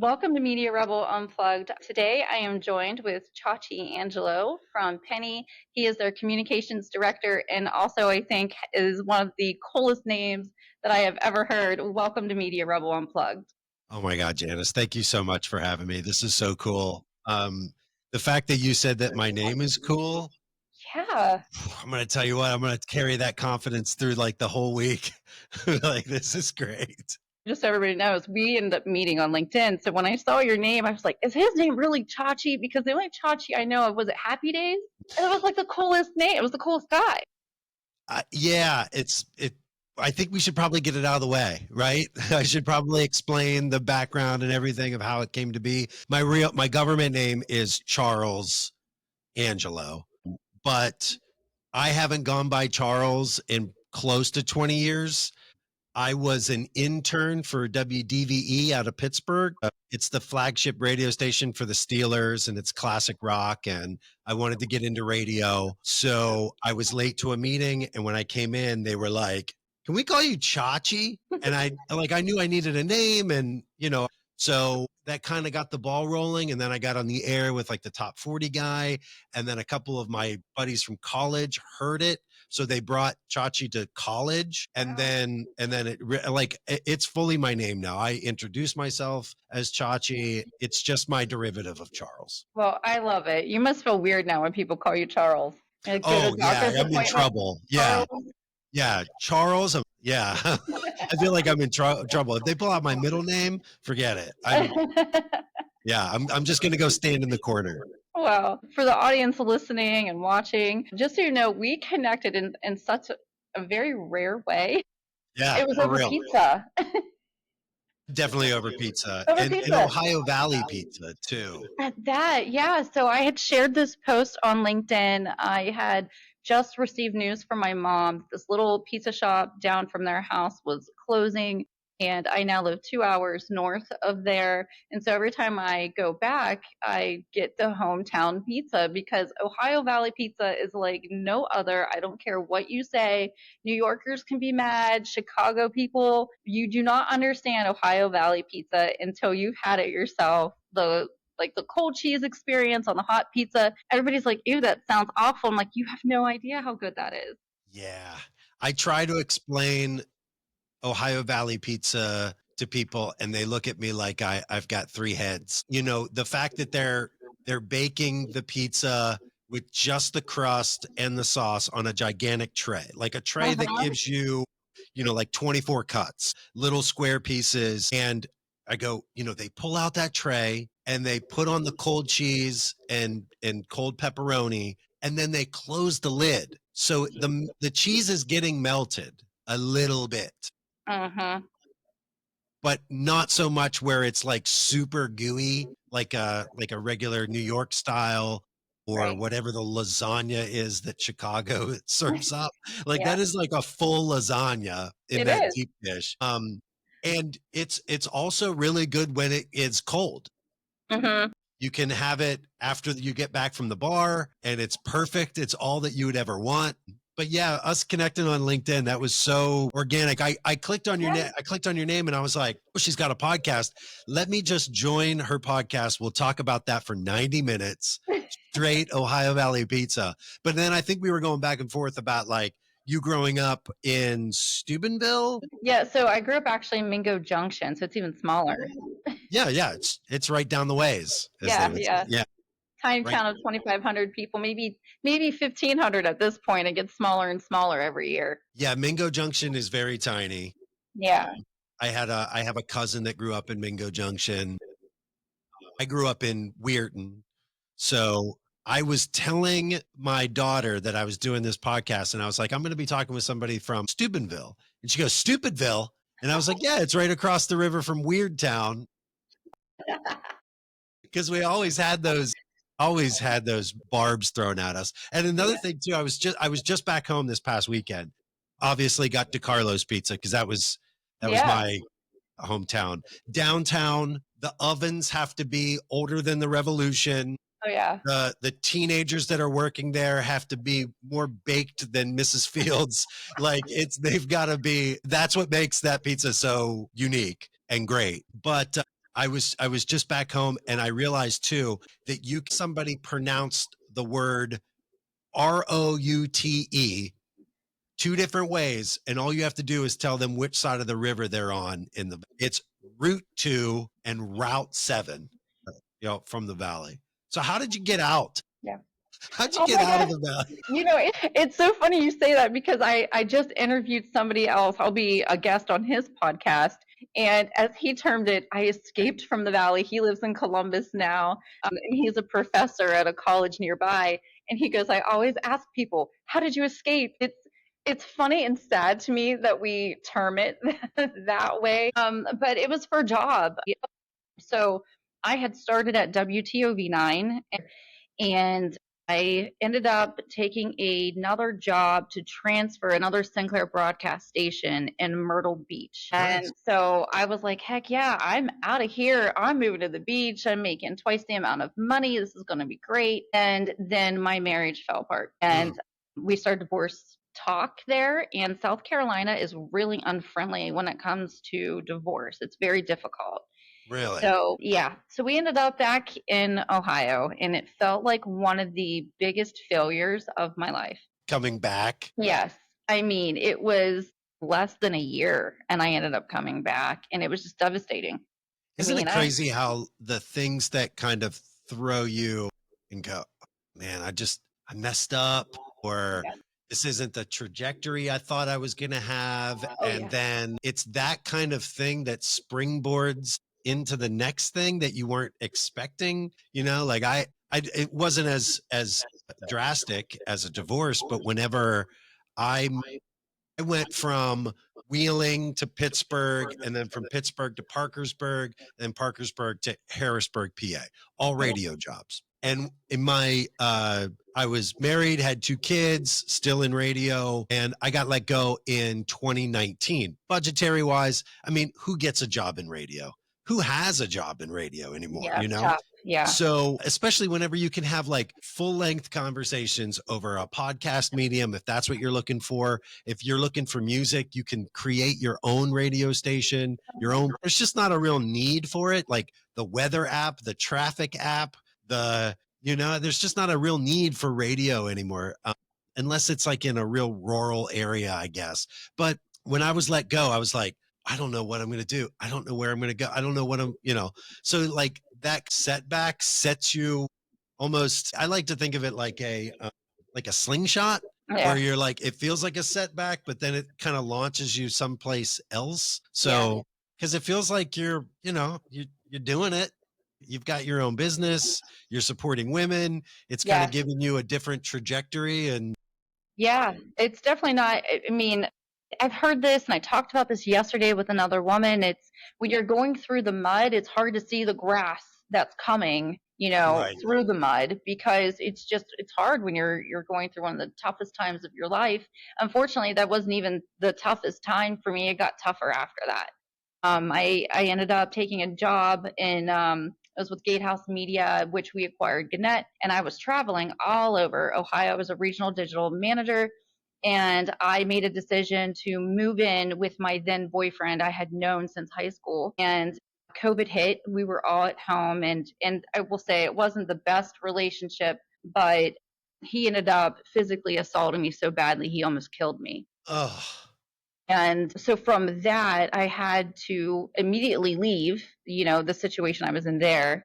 Welcome to Media Rebel Unplugged. Today I am joined with Chachi Angelo from Pennie. He is their communications director and also, I think, is one of the coolest names that I have ever heard. Welcome to Media Rebel Unplugged. Oh my God, Janice, thank you so much for having me. This is so cool. The fact that you said that my name is cool, Yeah, I'm going to tell you what, I'm going to carry that confidence through like the whole week. Like, this is great. just so everybody knows, we ended up meeting on LinkedIn. So when I saw your name, I was like, is his name really Chachi? Because the only Chachi I know of was it Happy Days? And it was like the coolest name. It was the coolest guy. Yeah, I think we should probably get it out of the way, right? I should probably explain the background and everything of how it came to be. My government name is Charles Angelo, but I haven't gone by Charles in close to 20 years. I was an intern for WDVE out of Pittsburgh. It's the flagship radio station for the Steelers and it's classic rock. And I wanted to get into radio. So I was late to a meeting. And when I came in, they were like, can we call you Chachi? And I knew I needed a name and, so that kind of got the ball rolling. And then I got on the air with like the top 40 guy. And then a couple of my buddies from college heard it. So they brought Chachi to college, and then it's fully my name now. I introduce myself as Chachi. It's just my derivative of Charles. Well, I love it. You must feel weird now when people call you Charles. Like, Oh yeah, I'm in trouble. Yeah, yeah, Charles. Yeah, I feel like I'm in trouble. If they pull out my middle name, forget it. I'm just gonna go stand in the corner. Well, for the audience listening and watching, just so you know, we connected in such a very rare way. Yeah, It was over real. pizza. Definitely over pizza. Over and pizza. Ohio Valley pizza too. Yeah. So I had shared this post on LinkedIn. I had just received news from my mom. This little pizza shop down from their house was closing, and I now live 2 hours north of there. And so every time I go back, I get the hometown pizza because Ohio Valley pizza is like no other. I don't care what you say. New Yorkers can be mad. Chicago people, you do not understand Ohio Valley pizza until you've had it yourself. The cold cheese experience on the hot pizza. Everybody's like, ew, that sounds awful. I'm like, you have no idea how good that is. Yeah. I try to explain Ohio Valley pizza to people and they look at me like I've got three heads. The fact that they're baking the pizza with just the crust and the sauce on a gigantic tray, like a tray that gives you, like 24 cuts, little square pieces. And I go, they pull out that tray and they put on the cold cheese and cold pepperoni, and then they close the lid. So the cheese is getting melted a little bit. But not so much where it's like super gooey, like a regular New York style or whatever the lasagna is that Chicago serves up. Like that is like a full lasagna in that deep dish. And it's also really good when it is cold. You can have it after you get back from the bar and it's perfect. It's all that you would ever want. But yeah, us connecting on LinkedIn, that was so organic. I clicked on your I clicked on your name and I was like, oh, she's got a podcast. Let me just join her podcast. We'll talk about that for 90 minutes. Straight Ohio Valley pizza. But then I think we were going back and forth about like you growing up in Steubenville. Yeah, so I grew up actually in Mingo Junction, so it's even smaller. Yeah, it's right down the ways. Yeah. Tiny town of 2,500 people, maybe 1,500 at this point. It gets smaller and smaller every year. Yeah, Mingo Junction is very tiny. Yeah. I have a cousin that grew up in Mingo Junction. I grew up in Weirton. So I was telling my daughter that I was doing this podcast and I was like, I'm going to be talking with somebody from Steubenville. And she goes, Stupidville? And I was like, yeah, it's right across the river from Weird Town. Because we always had those barbs thrown at us. And another thing too, I was just back home this past weekend. Obviously got DiCarlo's pizza because that was my hometown. Downtown, the ovens have to be older than the revolution. Oh yeah. The teenagers that are working there have to be more baked than Mrs. Fields. Like they've got to be. That's what makes that pizza so unique and great. But I was just back home and I realized too that somebody pronounced the word Route two different ways, and all you have to do is tell them which side of the river they're on. It's Route 2 and Route 7, from the valley. So how did you get out? Yeah. How'd you Oh get my out of God. the valley? It's so funny you say that because I just interviewed somebody else. I'll be a guest on his podcast. And as he termed it, I escaped from the valley. He lives in Columbus now, and he's a professor at a college nearby. And he goes, I always ask people, how did you escape? It's funny and sad to me that we term it that way. But it was for a job. So I had started at WTOV9, and I ended up taking another job to transfer another Sinclair broadcast station in Myrtle Beach. Nice. And so I was like, heck yeah, I'm out of here. I'm moving to the beach. I'm making twice the amount of money. This is going to be great. And then my marriage fell apart and we started divorce talk there. And South Carolina is really unfriendly when it comes to divorce. It's very difficult. Really? So, yeah. So we ended up back in Ohio, and it felt like one of the biggest failures of my life. Coming back? Yes. I mean, it was less than a year, and I ended up coming back, and it was just devastating. I Isn't mean, it crazy how the things that kind of throw you and go, man, I messed up, or yeah. this isn't the trajectory I thought I was going to have. Oh, And yeah. then it's that kind of thing that springboards into the next thing that you weren't expecting. Like it wasn't as drastic as a divorce, but whenever I I went from Wheeling to Pittsburgh, and then from Pittsburgh to Parkersburg, and Parkersburg to Harrisburg, PA, all Yeah. radio jobs. And I was married, had two kids, still in radio, and I got let go in 2019. Budgetary wise, I mean, who gets a job in radio? Who has a job in radio anymore? Yeah. Tough. Yeah. So, especially whenever you can have like full length conversations over a podcast medium, if that's what you're looking for. If you're looking for music, you can create your own radio station, there's just not a real need for it. Like the weather app, the traffic app, there's just not a real need for radio anymore. Unless it's like in a real rural area, I guess. But when I was let go, I was like, I don't know what I'm going to do. I don't know where I'm going to go. I don't know what so like that setback sets you almost, I like to think of it like a slingshot where Yeah. you're like, it feels like a setback, but then it kind of launches you someplace else. Yeah. So, cause it feels like you're doing it. You've got your own business, you're supporting women. It's kind of Yes. giving you a different trajectory. And Yeah, it's definitely not. I mean, I've heard this and I talked about this yesterday with another woman. It's when you're going through the mud, it's hard to see the grass that's coming, right. through the mud because it's hard when you're going through one of the toughest times of your life. Unfortunately, that wasn't even the toughest time for me. It got tougher after that. I ended up taking a job it was with Gatehouse Media, which we acquired Gannett, and I was traveling all over Ohio. I was a regional digital manager, and I made a decision to move in with my then boyfriend I had known since high school. And COVID hit. We were all at home, and I will say it wasn't the best relationship, but he ended up physically assaulting me so badly he almost killed me. Oh, And so from that, I had to immediately leave, the situation I was in there.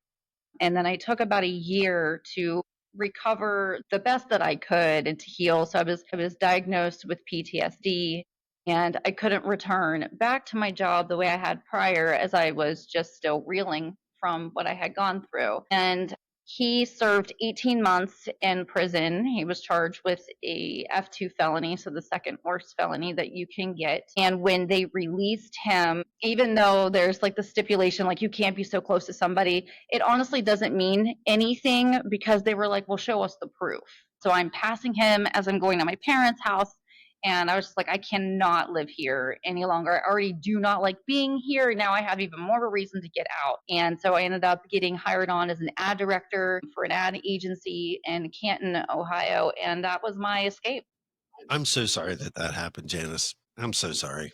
And then I took about a year to recover the best that I could and to heal. So I was diagnosed with PTSD and I couldn't return back to my job the way I had prior as I was just still reeling from what I had gone through. And he served 18 months in prison. He was charged with a F2 felony, so the second worst felony that you can get. And when they released him, even though there's like the stipulation, like you can't be so close to somebody, it honestly doesn't mean anything because they were like, well, show us the proof. So I'm passing him as I'm going to my parents' house. And I was just like, I cannot live here any longer. I already do not like being here. Now I have even more of a reason to get out. And so I ended up getting hired on as an ad director for an ad agency in Canton, Ohio. And that was my escape. I'm so sorry that happened, Janice. I'm so sorry.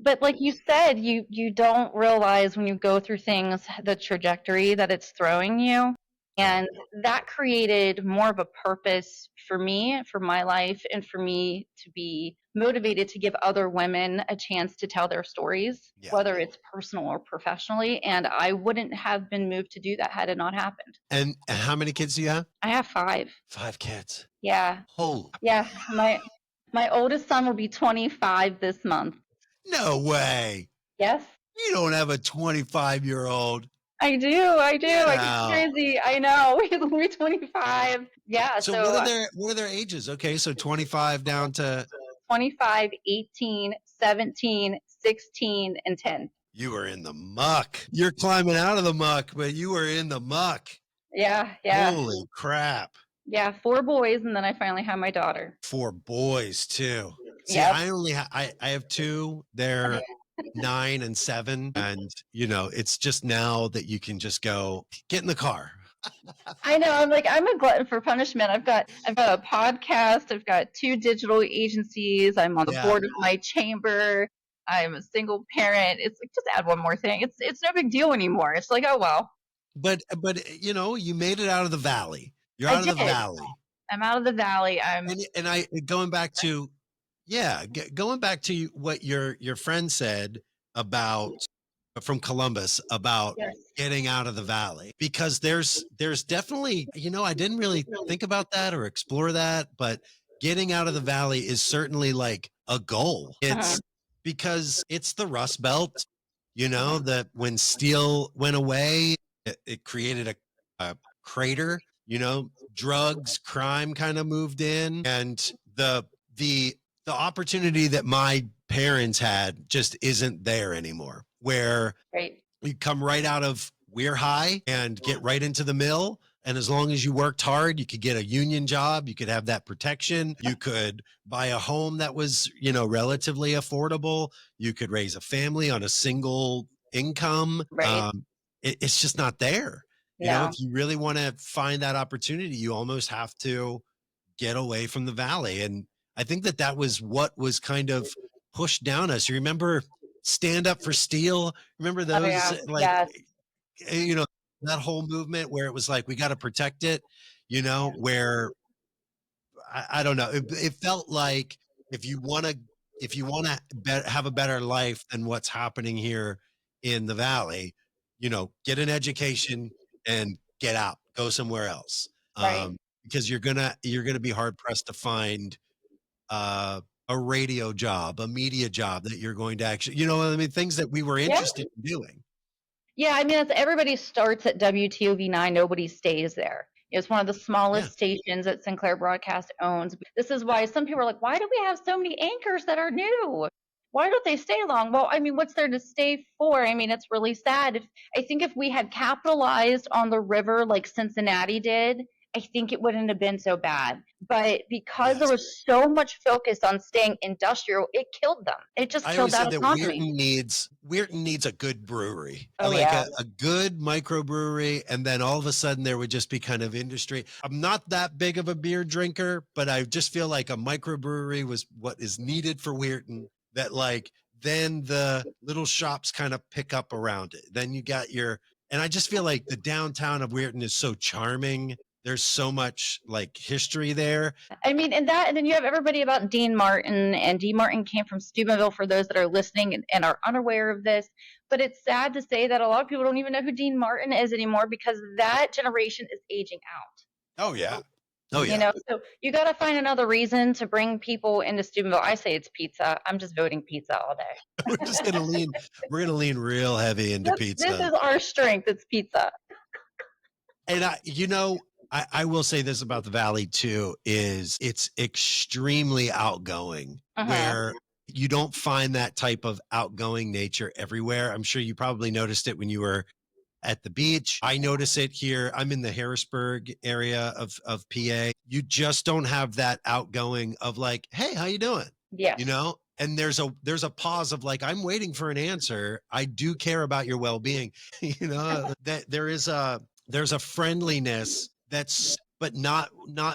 But like you said, you don't realize when you go through things the trajectory that it's throwing you. Yeah. And that created more of a purpose for me, for my life, and for me to be motivated to give other women a chance to tell their stories, Yeah. whether it's personal or professionally. And I wouldn't have been moved to do that had it not happened. And how many kids do you have? I have 5. 5 kids. Yeah. Holy. Yeah. My oldest son will be 25 this month. No way. Yes. You don't have a 25-year-old. I do. Get It's out. crazy. I know. He'll be 25. Yeah. So what are their ages? Okay, so 25 down to 25, 18, 17, 16, and 10. you were in the muck. You're climbing out of the muck, but you were in the muck. Yeah. Holy crap. Yeah. 4 boys, and then I finally have my daughter. 4 boys too. See, Yep. I only I have 2. They're 9 and 7, and it's just now that you can just go get in the car. I know. I'm a glutton for punishment. I've got a podcast. I've got 2 digital agencies. I'm on the board of my chamber. I'm a single parent. It's like, just add one more thing. It's no big deal anymore. It's like, oh well. But you made it out of the valley. You're I out of the did. valley. I'm out of the valley. And I going back to going back to what your friend said about from Columbus about Yes. getting out of the valley, because there's definitely, I didn't really think about that or explore that, but getting out of the valley is certainly like a goal. It's because it's the Rust Belt, that when steel went away, it created a crater, drugs, crime kind of moved in, and the opportunity that my parents had just isn't there anymore, where Right. you come right out of Weir High and get right into the mill. And as long as you worked hard, you could get a union job. You could have that protection. You could buy a home that was, relatively affordable. You could raise a family on a single income. Right. It's just not there. No. If you really want to find that opportunity, you almost have to get away from the valley. And I think that was what was kind of pushed down us. You remember Stand Up for Steel? Remember those? Oh, yeah. Like, Yes. that whole movement where it was like, we got to protect it, where I don't know. It felt like if you want to have a better life than what's happening here in the valley, get an education and get out, go somewhere else. Right. Because you're gonna be hard pressed to find a radio job, a media job that you're going to actually, things that we were interested in doing. Yeah, I mean, everybody starts at WTOV9. Nobody stays there. It's one of the smallest stations that Sinclair Broadcast owns. This is why some people are like, why do we have so many anchors that are new? Why don't they stay long? Well, I mean, what's there to stay for? I mean, it's really sad. I think if we had capitalized on the river like Cincinnati did, I think it wouldn't have been so bad. But because there was so much focus on staying industrial, it killed them. It just killed that economy. Weirton needs a good brewery, Oh, like yeah. a good microbrewery, and then all of a sudden there would just be kind of industry. I'm not that big of a beer drinker, but I just feel like a microbrewery was what is needed for Weirton. That then the little shops kind of pick up around it. Then you got and I just feel like the downtown of Weirton is so charming. There's so much like history there. I mean, and then you have everybody about Dean Martin, and Dean Martin came from Steubenville, for those that are listening and are unaware of this. But it's sad to say that a lot of people don't even know who Dean Martin is anymore, because that generation is aging out. Oh, yeah. Oh, yeah. So you got to find another reason to bring people into Steubenville. I say it's pizza. I'm just voting pizza all day. We're going to lean real heavy into pizza. This is our strength. It's pizza. And I will say this about the Valley too, is it's extremely outgoing, where you don't find that type of outgoing nature everywhere. I'm sure you probably noticed it when you were at the beach. I notice it here. I'm in the Harrisburg area of PA. You just don't have that outgoing of like, hey, how you doing? Yeah. And there's a pause of like, I'm waiting for an answer. I do care about your well-being. That there's a friendliness but not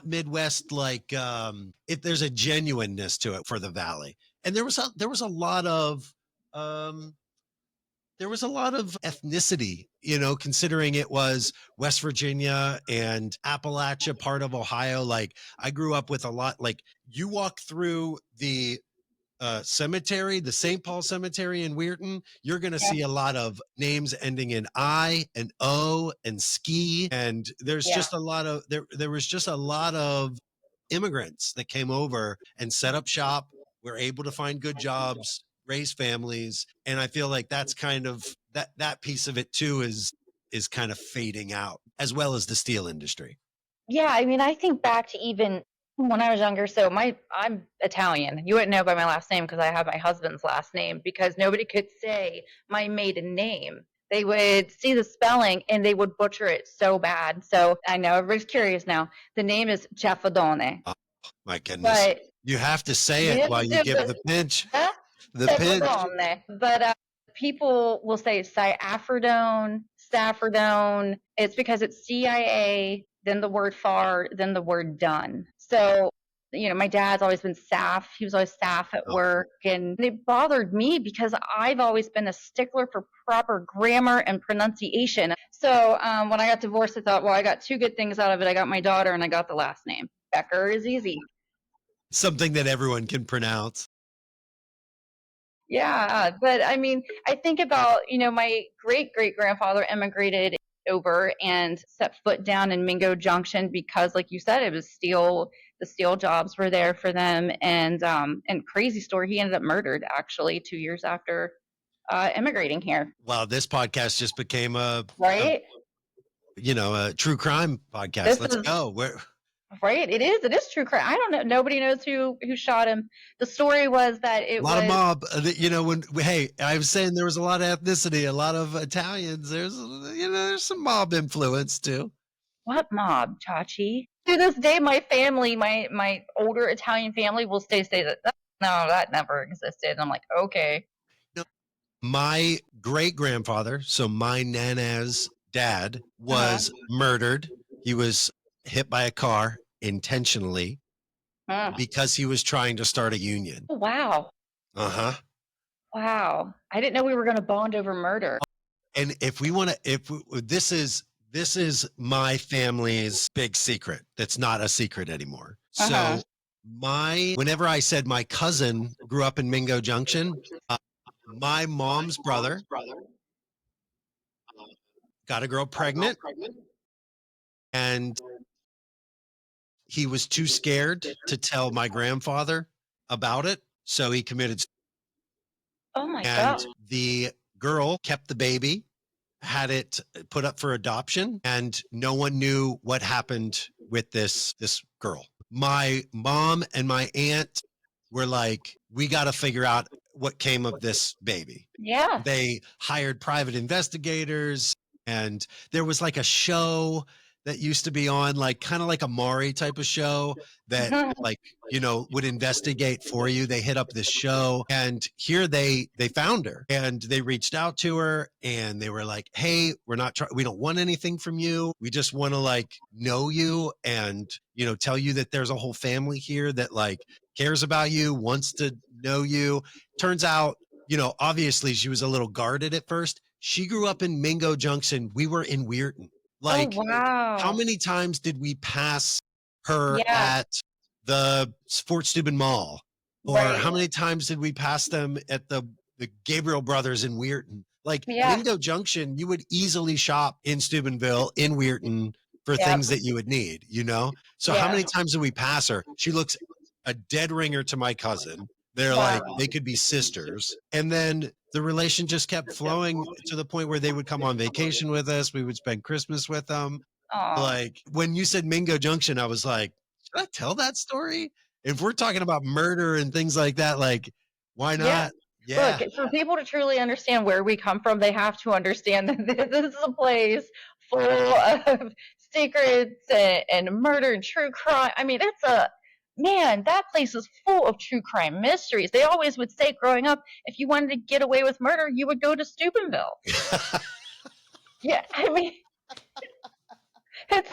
Midwest, like there's a genuineness to it for the Valley. And there was a lot of Um, there was a lot of ethnicity, considering it was West Virginia and Appalachia, part of Ohio. Like I grew up with a lot, like you walk through the cemetery, the St. Paul Cemetery in Weirton, you're going to Yeah. see a lot of names ending in I and O and ski. And there's Yeah. just a lot of, there was just a lot of immigrants that came over and set up shop, were able to find good jobs, raise families. And I feel like that's kind of, that piece of it too is kind of fading out, as well as the steel industry. Yeah, I mean, I think back to even when I was younger. So I'm Italian. You wouldn't know by my last name because I have my husband's last name because nobody could say my maiden name. They would see the spelling and they would butcher it so bad. So I know everybody's curious now. The name is Ceffadone, Oh, my goodness. but You have to say you it have while to you do give the it. pinch. Huh? The pinch. Ceffadone. But people will say Ciafordone, Saffordone. It's because it's CIA, then the word far, then the word done. So, my dad's always been Saf. He was always Saf at Oh, work. And it bothered me because I've always been a stickler for proper grammar and pronunciation. So when I got divorced, I thought, well, I got two good things out of it. I got my daughter and I got the last name. Becker is easy. something that everyone can pronounce. Yeah, but I mean, I think about, my great great grandfather immigrated over and set foot down in Mingo Junction because, like you said, it was steel. The steel jobs were there for them, and crazy story, he ended up murdered actually 2 years after immigrating here. Wow, this podcast just became Right? a true crime podcast. This Let's is go. Where right. It is. It is true crime. I don't know. Nobody knows who shot him. The story was that a it lot of was mob. Hey, I was saying there was a lot of ethnicity, a lot of Italians. There's some mob influence too. what mob, Chachi? To this day, my family, my older Italian family, will say that no, that never existed. And I'm like, okay, My great grandfather, so my nana's dad, uh was murdered. He was hit by a car intentionally huh. because he was trying to start a union. Oh, wow, Uh huh. wow. I didn't know we were going to bond over murder. And if we want to, this is my family's big secret. That's not a secret anymore. Uh huh. So whenever I said my cousin grew up in Mingo Junction, my mom's brother got a girl pregnant, and he was too scared to tell my grandfather about it, so he committed. Oh my god. And the girl kept the baby, had it put up for adoption, and no one knew what happened with this girl. My mom and my aunt were like, we got to figure out what came of this baby. Yeah. They hired private investigators, and there was like a show that used to be on, like kind of like a Maury type of show that like would investigate for you. They hit up this show, and here they found her, and they reached out to her, and they were like, hey, we don't want anything from you, we just want to like know you, and tell you that there's a whole family here that like cares about you, wants to know you. Turns out, obviously she was a little guarded at first. She grew up in Mingo Junction. We were in Weirton. Oh Like, how wow. many times did we pass her Yeah. at the Fort Steuben Mall? Or Right. how many times did we pass them at the Gabriel Brothers in Weirton? Like Yeah. Mingo Junction, you would easily shop in Steubenville, in Weirton, for Yep. things that you would need, So how Yeah. many times did we pass her? She looks a dead ringer to my cousin. They're like, Wow. they could be sisters. And then the relation just kept flowing to the point where they would come on vacation with us. We would spend Christmas with them. Oh. Like when you said Mingo Junction, I was like, should I tell that story? If we're talking about murder and things like that, like, why Yeah. not? Look, Yeah. for people to truly understand where we come from, they have to understand that this is a place full of secrets and murder and true crime. I mean, that place is full of true crime mysteries. They always would say growing up, if you wanted to get away with murder, you would go to Steubenville. Yeah, I mean, it's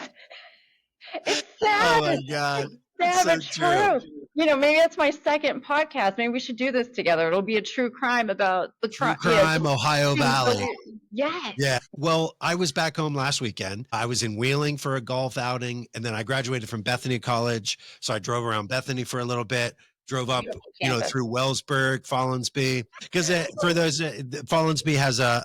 it's Oh sad. my It's God. It's sad so but true. true. maybe that's my second podcast. Maybe we should do this together. It'll be a true crime about the True crime. Yeah, crime, Ohio Valley. Yes. Yeah. Well, I was back home last weekend. I was in Wheeling for a golf outing, and then I graduated from Bethany College. So I drove around Bethany for a little bit, drove up, Beautiful campus. through Wellsburg, Follansbee, because for those, Follansbee has a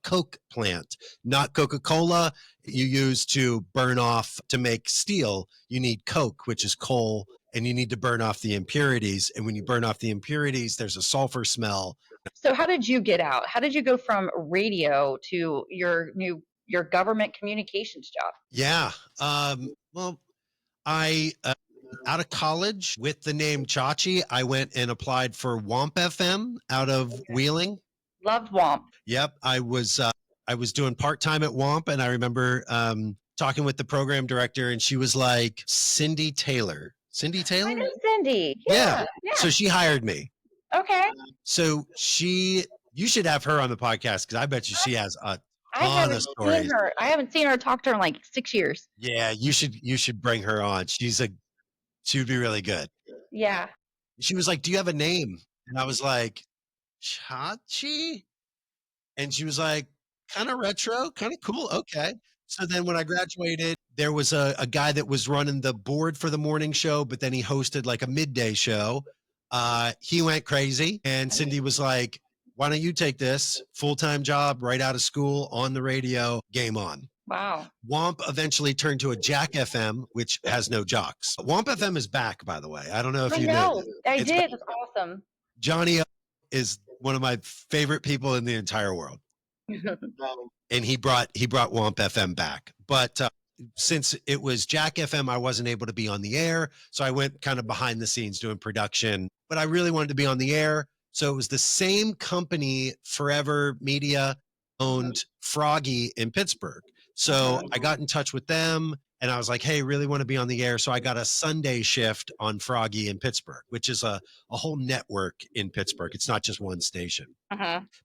Coke plant, not Coca-Cola. You use to burn off to make steel. You need Coke, which is coal, and you need to burn off the impurities. And when you burn off the impurities, there's a sulfur smell. So how did you get out? How did you go from radio to your government communications job? Yeah. Well, I out of college with the name Chachi, I went and applied for WOMP FM out of Wheeling. Loved WOMP. Yep, I was doing part-time at WOMP, and I remember talking with the program director, and she was like, Cindy Taylor. Cindy Taylor? I know Cindy. Yeah. Yeah. So she hired me. Okay. So you should have her on the podcast, because I bet you she has a I ton of haven't stories. seen her. I haven't seen her, talk to her in like 6 years. Yeah, you should bring her on. She would be really good. Yeah. She was like, "Do you have a name?" And I was like, "Chachi?" And she was like, "Kind of retro, kind of cool. Okay." So then when I graduated, there was a guy that was running the board for the morning show, but then he hosted like a midday show. He went crazy, and Cindy was like, "Why don't you take this full-time job right out of school on the radio? Game on." Wow. WOMP eventually turned to a Jack FM, which has no jocks. WOMP FM is back, by the way. I don't know if I you know. knew. I It's did. back. It's awesome. Johnny is one of my favorite people in the entire world, and he brought WOMP FM back. But since it was Jack FM, I wasn't able to be on the air, so I went kind of behind the scenes doing production. But I really wanted to be on the air, so it was the same company, Forever Media, owned Froggy in Pittsburgh. So I got in touch with them, and I was like, "Hey, really want to be on the air." So I got a Sunday shift on Froggy in Pittsburgh, which is a whole network in Pittsburgh. It's not just one station.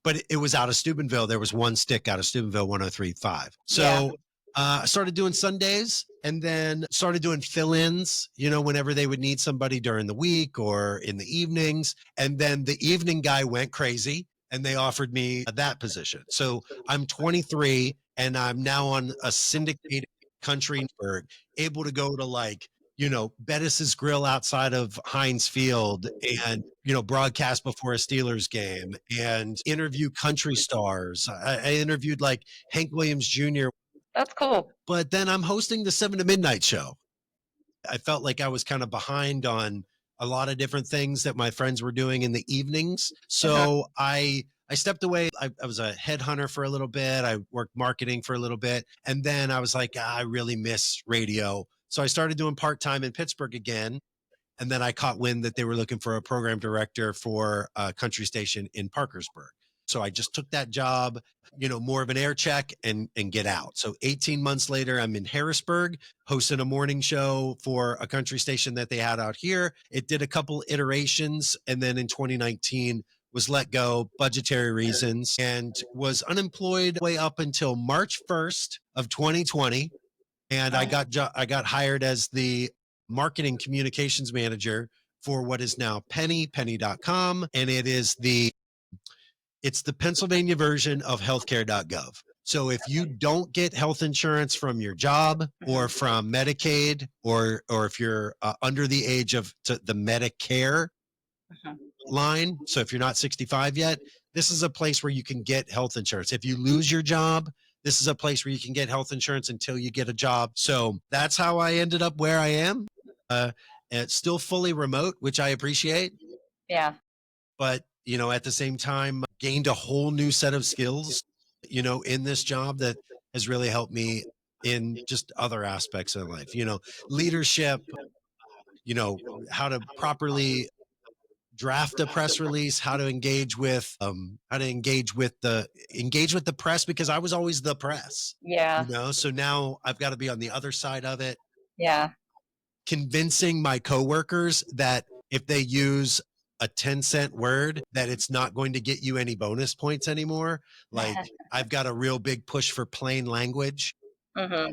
But it was out of Steubenville. There was one stick out of Steubenville, 103.5. So I started doing Sundays, and then started doing fill-ins, whenever they would need somebody during the week or in the evenings. And then the evening guy went crazy, and they offered me that position. So I'm 23, and I'm now on a syndicated country network, able to go to like, Bettis's Grill outside of Heinz Field, and, broadcast before a Steelers game, and interview country stars. I interviewed like Hank Williams Jr. That's cool. But then I'm hosting the 7 to Midnight show. I felt like I was kind of behind on a lot of different things that my friends were doing in the evenings. So I stepped away. I was a headhunter for a little bit. I worked marketing for a little bit. And then I was like, I really miss radio. So I started doing part-time in Pittsburgh again. And then I caught wind that they were looking for a program director for a country station in Parkersburg. So I just took that job, more of an air check and get out. So 18 months later, I'm in Harrisburg, hosting a morning show for a country station that they had out here. It did a couple iterations, and then in 2019 was let go, budgetary reasons, and was unemployed way up until March 1st of 2020. And I got hired as the marketing communications manager for what is now Pennie, Pennie.com, and it's the Pennsylvania version of healthcare.gov. So if you don't get health insurance from your job or from Medicaid, or if you're under the age of the Medicare line, so if you're not 65 yet, this is a place where you can get health insurance. If you lose your job, this is a place where you can get health insurance until you get a job. So that's how I ended up where I am. It's still fully remote, which I appreciate. Yeah. But, at the same time, gained a whole new set of skills, in this job that has really helped me in just other aspects of life, leadership, how to properly draft a press release, how to engage with the press, because I was always the press. Yeah. So now I've got to be on the other side of it, Yeah. convincing my coworkers that if they use a 10-cent word, that it's not going to get you any bonus points anymore. Like, I've got a real big push for plain language,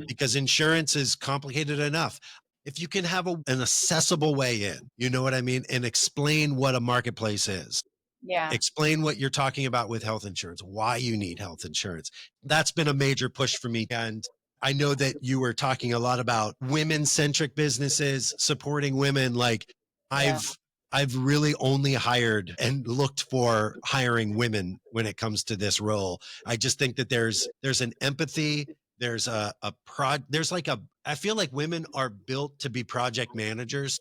because insurance is complicated enough. if you can have an accessible way in, you know what I mean? And explain what a marketplace is. Yeah. Explain what you're talking about with health insurance, why you need health insurance. That's been a major push for me. And I know that you were talking a lot about women centric businesses supporting women. Like Yeah. I've I've really only hired and looked for hiring women when it comes to this role. I just think that there's an empathy, there's a prod, there's like a I feel like women are built to be project managers.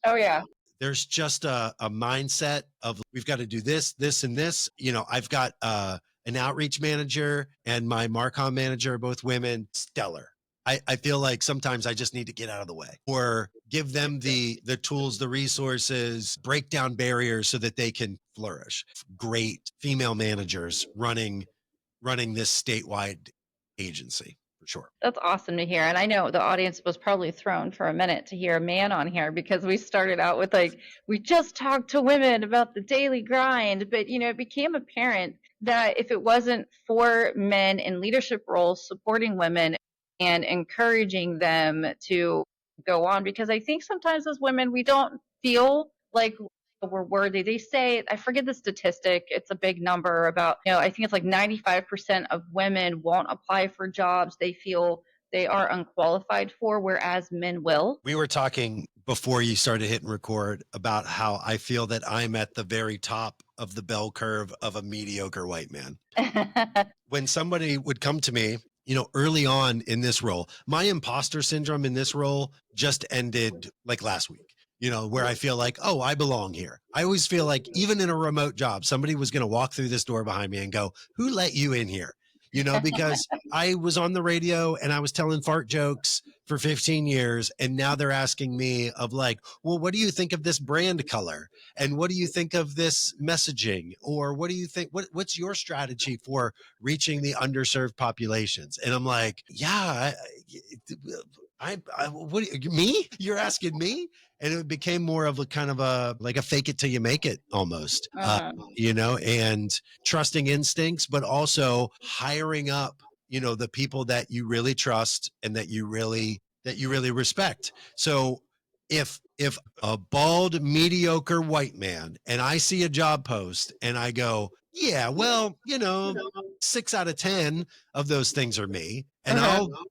Oh yeah. There's just a mindset of we've got to do this, this, and this. You know, I've got an outreach manager and my Marcom manager are both women, stellar. I feel like sometimes I just need to get out of the way or give them the tools, the resources, break down barriers so that they can flourish. Great female managers running this statewide agency for sure. That's awesome to hear. And I know the audience was probably thrown for a minute to hear a man on here because we started out with like, we just talked to women about the daily grind. But, it became apparent that if it wasn't for men in leadership roles supporting women and encouraging them to go on, because I think sometimes as women, we don't feel like we're worthy. They say, I forget the statistic, it's a big number about, I think it's like 95% of women won't apply for jobs they feel they are unqualified for, whereas men will. We were talking before you started hitting record about how I feel that I'm at the very top of the bell curve of a mediocre white man. When somebody would come to me, early on in this role, my imposter syndrome in this role just ended like last week, where I feel like, oh, I belong here. I always feel like even in a remote job, somebody was going to walk through this door behind me and go, who let you in here? Because I was on the radio and I was telling fart jokes for 15 years. And now they're asking me of like, well, what do you think of this brand color? And what do you think of this messaging? Or what do you think, what's your strategy for reaching the underserved populations? And I'm like, yeah, what, me? You're asking me? And it became more of a kind of like a fake it till you make it almost, and trusting instincts, but also hiring up, the people that you really trust and that you really respect. So if a bald, mediocre white man and I see a job post and I go, yeah, well, 6 out of 10 of those things are me, and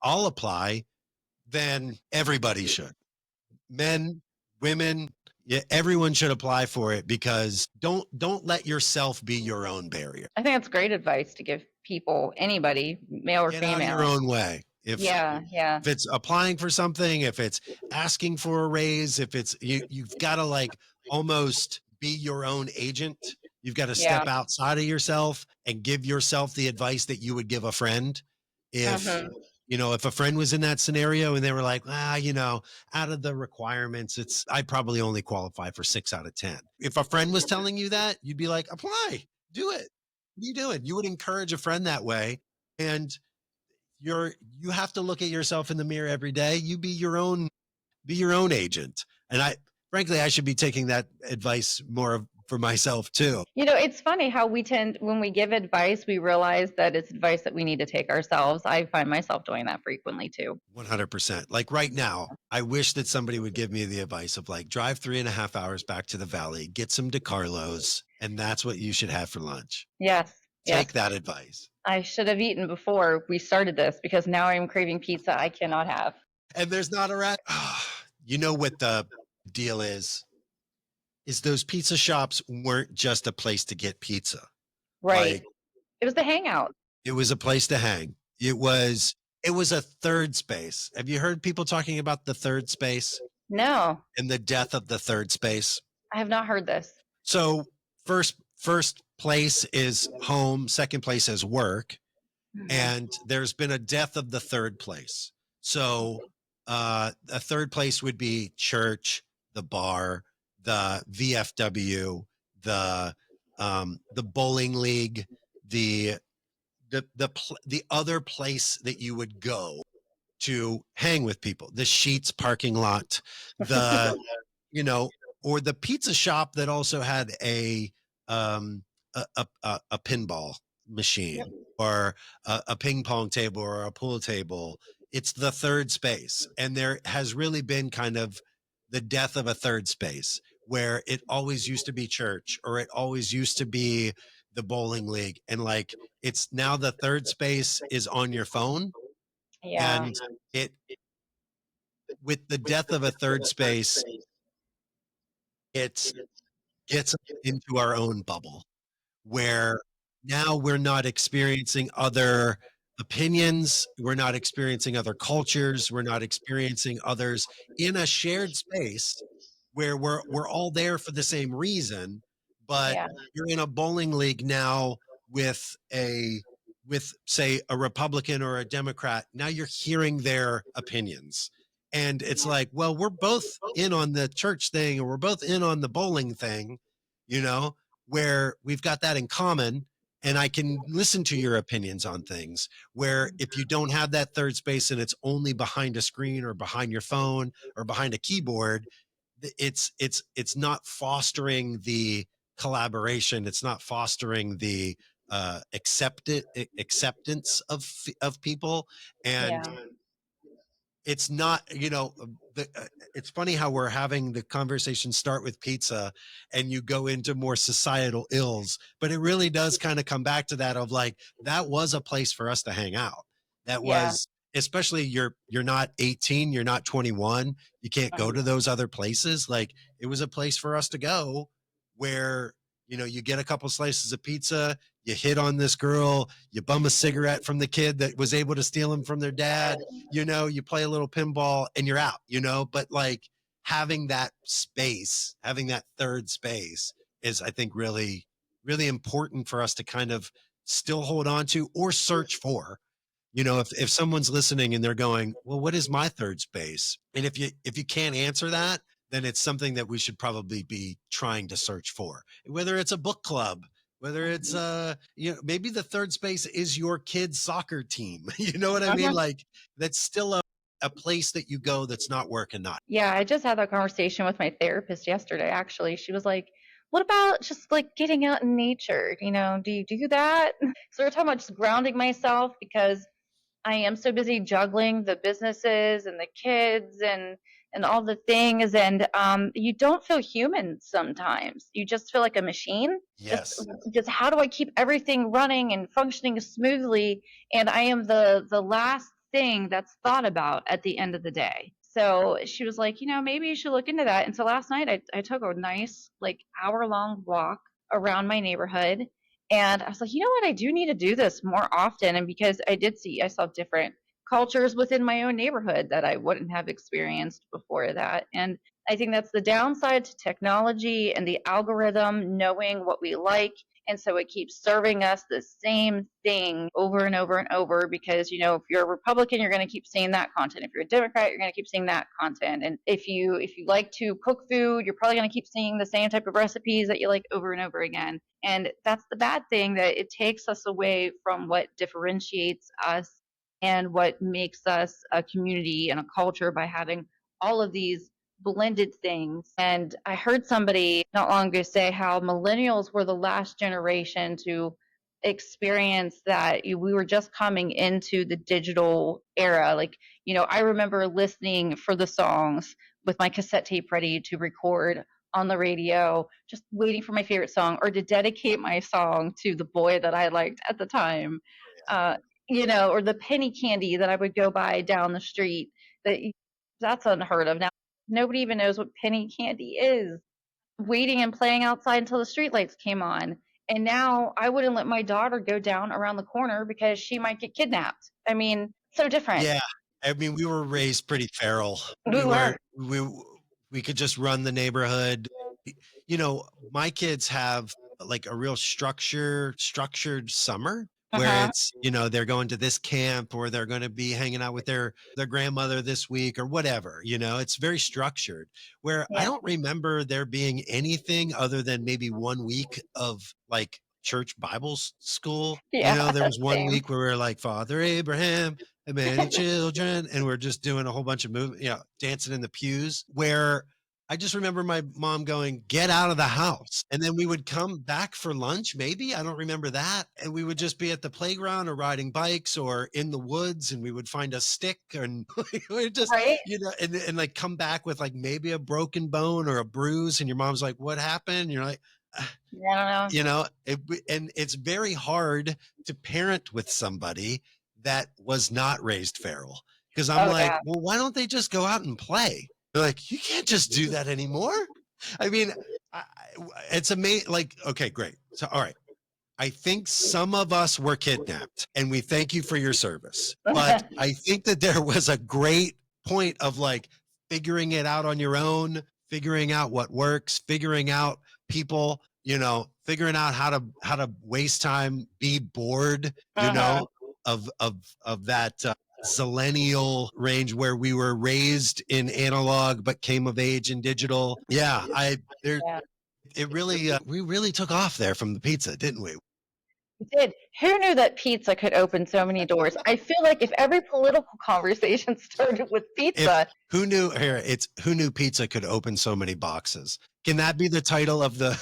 I'll apply, then everybody should. Men, women, yeah, everyone should apply for it because don't let yourself be your own barrier. I think that's great advice to give people, anybody, male or Get out of your female. own way. Yeah, yeah, If it's applying for something, if it's asking for a raise, if it's you've got to like almost be your own agent. You've got to yeah. step outside of yourself and give yourself the advice that you would give a friend. If Mhm. if a friend was in that scenario and they were like, out of the requirements, I probably only qualify for 6 out of 10. If a friend was telling you that, you'd be like, apply, do it. What are you doing? You would encourage a friend that way. And you have to look at yourself in the mirror every day. You be your own agent. And frankly, I should be taking that advice more for myself too. It's funny how we tend, when we give advice, we realize that it's advice that we need to take ourselves. I find myself doing that frequently too. 100%. Like right now, I wish that somebody would give me the advice of like, drive 3.5 hours back to the valley, get some DiCarlos, and that's what you should have for lunch. Yes, yes. Take that advice. I should have eaten before we started this because now I'm craving pizza I cannot have. And there's not a rat. You know what the deal is those pizza shops weren't just a place to get pizza. Right. Like It was the hangout. it was a place to hang. It was a third space. Have you heard people talking about the third space No, and the death of the third space? I have not heard this. So first place is home, second place is work, Mhm. and there's been a death of the third place. So a third place would be church, the bar, the VFW, the bowling league, the the other place that you would go to hang with people, the Sheets parking lot, the you know, or the pizza shop that also had um a pinball Yep. machine or a ping pong table or a pool table. it's the third space. And there has really been kind of the death of a third space where it always used to be church or it always used to be the bowling league. And like it's now the third space is on your phone. Yeah. And it, with the death of a third space, it gets us into our own bubble where now we're not experiencing other opinions, we're not experiencing other cultures, we're not experiencing others in a shared space where we're all there for the same reason, but Yeah. you're in a bowling league now with a with say a Republican or a Democrat. Now you're hearing their opinions. And it's like, well, we're both in on the church thing or we're both in on the bowling thing, you know, where we've got that in common and I can listen to your opinions on things. Where if you don't have that third space and it's only behind a screen or behind your phone or behind a keyboard, it's not fostering the collaboration. It's not fostering the acceptance of people, and Yeah. it's not, it's funny how we're having the conversation start with pizza and you go into more societal ills, but it really does kind of come back to that of like, that was a place for us to hang out. That Yeah. was, especially you're not 18, you're not 21, you can't go Mm. to those other places. Like it was a place for us to go where, you get a couple slices of pizza, you hit on this girl, you bum a cigarette from the kid that was able to steal them from their dad, you play a little pinball and you're out, but like having that space, having that third space is, I think, really, really important for us to kind of still hold on to or search for. If someone's listening and they're going, well, what is my third space? And if you can't answer that, then it's something that we should probably be trying to search for, whether it's a book club, whether it's maybe the third space is your kid's soccer team. You know what I mean? Uh-huh. Like that's still a place that you go that's not work and not. Yeah, I just had that conversation with my therapist yesterday, actually. She was like, "What about just like getting out in nature? Do you do that?" So we're talking about just grounding myself because I am so busy juggling the businesses and the kids and all the things, and you don't feel human sometimes. You just feel like a machine. Just Yes. just how do I keep everything running and functioning smoothly? And I am the last thing that's thought about at the end of the day. So she was like, maybe you should look into that. And so last night I took a nice like hour-long walk around my neighborhood, and I was like, what? I do need to do this more often. And because I saw different cultures within my own neighborhood that I wouldn't have experienced before that. And I think that's the downside to technology and the algorithm knowing what we like. And so it keeps serving us the same thing over and over and over because, if you're a Republican, you're going to keep seeing that content. If you're a Democrat, you're going to keep seeing that content. And if you like to cook food, you're probably going to keep seeing the same type of recipes that you like over and over again. And that's the bad thing, that it takes us away from what differentiates us and what makes us a community and a culture by having all of these blended things. And I heard somebody not long ago say how millennials were the last generation to experience that we were just coming into the digital era. Like, I remember listening for the songs with my cassette tape ready to record on the radio, just waiting for my favorite song or to dedicate my song to the boy that I liked at the time. Uh, or the penny candy that I would go buy down the street. That that's unheard of now. Nobody even knows what penny candy is. Waiting and playing outside until the streetlights came on. And now I wouldn't let my daughter go down around the corner because she might get kidnapped. I mean, so different. Yeah. I mean, we were raised pretty feral. We were. We could just run the neighborhood. My kids have like a real structured summer where Uh-huh. it's, they're going to this camp or they're going to be hanging out with their grandmother this week or whatever, it's very structured where I Yeah. don't remember there being anything other than maybe 1 week of like church school. Yeah. There was one Same. week where we were like Father Abraham and many children, and we're just doing a whole bunch of dancing in the pews where I just remember my mom going, "Get out of the house." And then we would come back for lunch, maybe. I don't remember that. And we would just be at the playground or riding bikes or in the woods, and we would find a stick and we would just, Right? and like come back with like maybe a broken bone or a bruise. And your mom's like, "What happened?" And you're like, I don't know. and it's very hard to parent with somebody that was not raised feral. Because I'm Oh like, yeah. well, why don't they just go out and play? They're like, you can't just do that anymore. I mean, it's amazing. Like, okay, great. So, all right. I think some of us were kidnapped, and we thank you for your service. But I think that there was a great point of like figuring it out on your own, figuring out what works, figuring out people, figuring out how to waste time, be bored, Uh-huh. of that zillennial range where we were raised in analog but came of age in digital. Yeah, Yeah. it really we really took off there from the pizza, didn't we? We did. Who knew that pizza could open so many doors? I feel like if every political conversation started with If pizza, who knew here, it's who knew pizza could open so many boxes. Can that be the title of the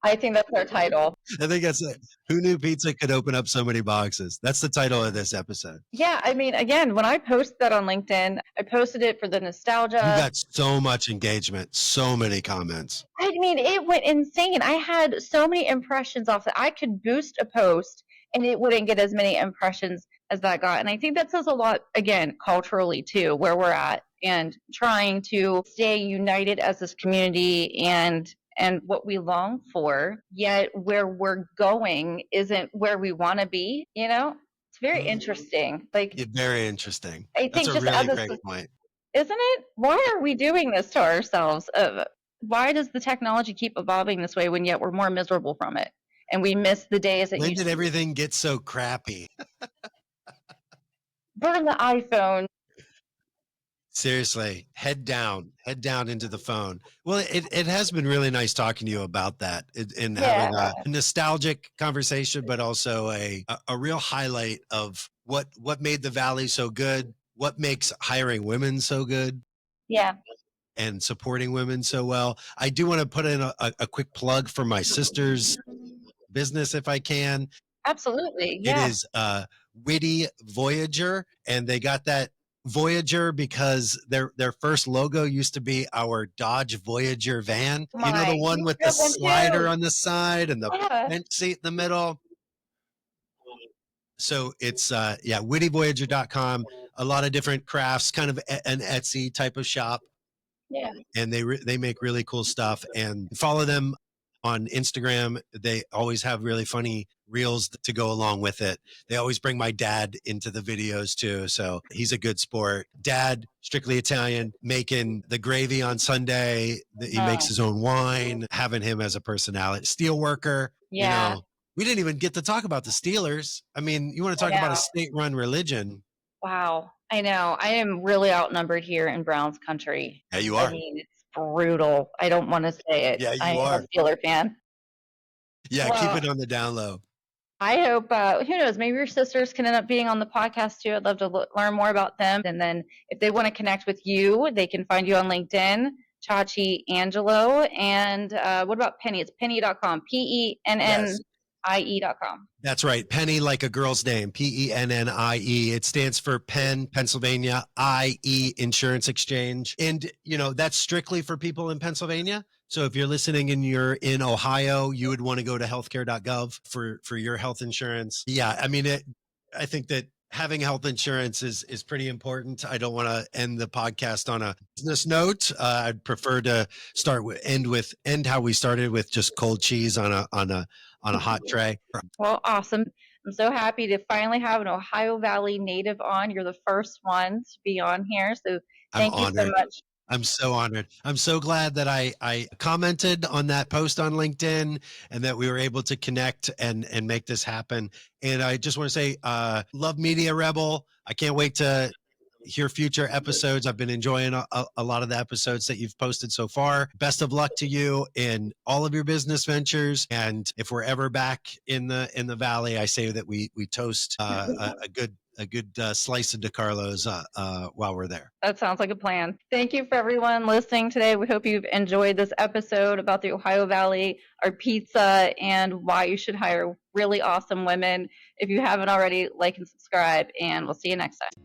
I think that's our title. I think that's it. Who knew pizza could open up so many boxes? That's the title of this episode. Yeah, I mean, again, when I posted that on LinkedIn, I posted it for the You nostalgia. got so much engagement, so many comments. I mean, it went insane. I had so many impressions off that. I could boost a post and it wouldn't get as many impressions as that got. And I think that says a lot, again, culturally too, where we're at and trying to stay united as this community and what we long for, yet where we're going isn't where we want to be, you know? It's very interesting. Like Very interesting. I That's think a just as really a great point. isn't it? Why are we doing this to ourselves? Why does the technology keep evolving this way when yet we're more miserable from it? And we miss the days that When you did everything get so crappy? burn the iPhone. Seriously, head down into the phone. Well, it has been really nice talking to you about that and Yeah, having a nostalgic conversation, but also a real highlight of what made the Valley so good, what makes hiring women so good, yeah, and supporting women so well. I do want to put in a quick plug for my sister's business if I can. absolutely. It Yeah. is Witty Voyager, and they got that Voyager because their first logo used to be our Dodge Voyager van. You know, My, the one we with the have one slider too. on the side and the Yeah. bench seat in the middle. So it's yeah, wittyvoyager.com. A lot of different crafts, kind of an Etsy type of shop, Yeah. and they make really cool stuff. And follow them on Instagram. They always have really funny reels to go along with it. They always bring my dad into the videos too, so he's a good sport. Dad, strictly Italian, making the gravy on Sunday. He makes his own wine. Having him as a personality, steel worker. Yeah. We didn't even get to talk about the Steelers. I mean, you want to I talk about a know. state-run religion? Wow. I know. I am really outnumbered here in Browns country. Yeah, you I are. mean, it's brutal. I don't want to say it. Yeah, I you am a are. Steeler fan. Yeah, keep Well, it on the down low. I hope, who knows, maybe your sisters can end up being on the podcast too. I'd love to learn more about them. And then if they want to connect with you, they can find you on LinkedIn, Chachi Angelo. And what about Pennie? It's pennie.com, Yes. PENNIE.com. That's right. Pennie, like a girl's name, Pennie. It stands for Penn, Pennsylvania, IE Insurance Exchange. And, that's strictly for people in Pennsylvania. So if you're listening and you're in Ohio, you would want to go to healthcare.gov for your health insurance. Yeah. I mean, I think that having health insurance is pretty important. I don't want to end the podcast on a business note. I'd prefer to end how we started with just cold cheese on a hot tray. Well, awesome. I'm so happy to finally have an Ohio Valley native on. You're the first one to be on here. So I'm thank you so honored. much. I'm so honored. I'm so glad that I commented on that post on LinkedIn and that we were able to connect and make this happen. And I just want to say, love Media Rebel. I can't wait to hear future episodes. I've been enjoying a lot of the episodes that you've posted so far. Best of luck to you in all of your business ventures. And if we're ever back in the valley, I say that we toast a good slice of DiCarlo's while we're there. That sounds like a plan. Thank you for everyone listening today. We hope you've enjoyed this episode about the Ohio Valley, our pizza, and why you should hire really awesome women. If you haven't already, like and subscribe, and we'll see you next time.